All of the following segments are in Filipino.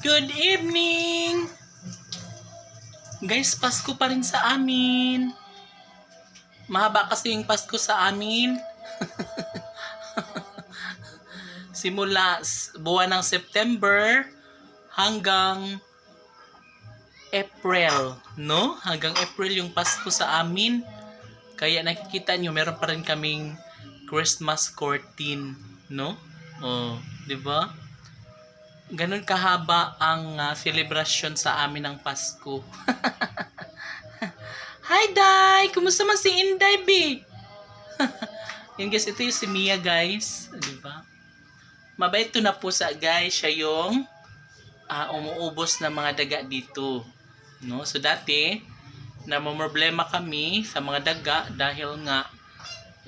Good evening! Guys, Pasko pa rin sa amin. Mahaba kasi yung Pasko sa amin. Simula buwan ng September hanggang April, no? Hanggang April yung Pasko sa amin. Kaya nakikita nyo, meron pa rin kaming Christmas curtain, no? Oh, 'di ba? Ganun kahaba ang celebration sa amin ng Pasko. Hi, Day! Kumusta man si Inday, B? Yan guys, ito yung si Mia, guys. Di ba? Mabait to na pusa, guys. Siya yung umuubos ng mga daga dito. No? So, dati, namomroblema kami sa mga daga dahil nga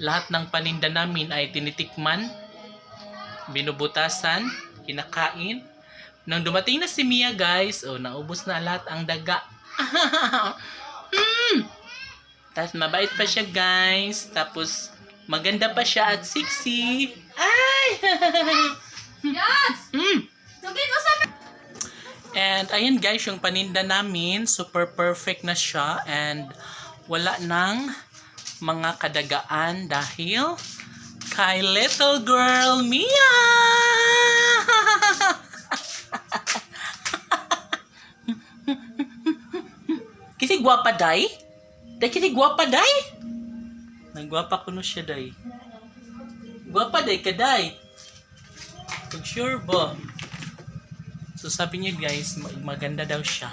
lahat ng paninda namin ay tinitikman, binubutasan, kinakain. Nang dumating na si Mia, guys, naubos na lahat ang daga. Tapos mabait pa siya, guys. Tapos maganda pa siya at sexy. Ay! Yes! And ayan, guys, yung paninda namin, super perfect na siya and wala nang mga kadagaan dahil kay little girl Mia. Kasi guwapa, day? Day, kasi guwapa, day? Nagwapa ko no siya, day. Guwapa, day, ka, day. Pag sure ba? So, sabi niya, guys, maganda daw siya.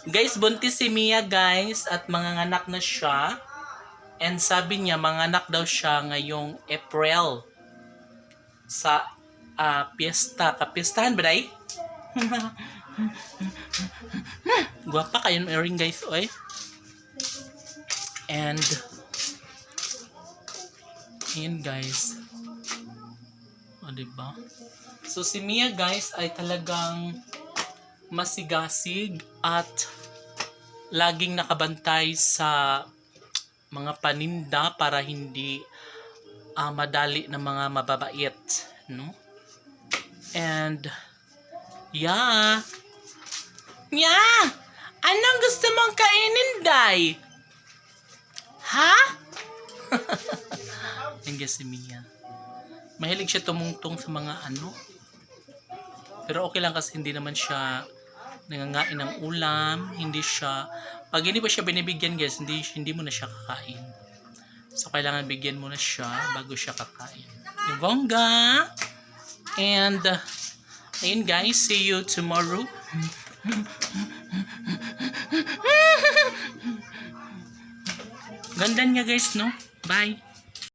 Guys, buntis si Mia, guys, at manganganak na siya. And sabi niya, manganak daw siya ngayong April. Sa piyesta. Kapiestahan ba, day? Guwapa kayo ng earring, guys, oy. And yun, guys. O, diba? So, si Mia, guys, ay talagang masigasig at laging nakabantay sa mga paninda para hindi madali ng mga mababait, no? And yeah. Anong gusto mong kainin, day? Ha? Yan guys, si Mia. Mahilig siya tumungtong sa mga ano. Pero okay lang kasi hindi naman siya nangangain ng ulam. Hindi siya, pag hindi pa siya binibigyan, guys, hindi mo na siya kakain. So, kailangan bigyan mo na siya bago siya kakain. Yung bongga. And, ayun, guys, see you tomorrow. Ganda niya, guys, no? Bye.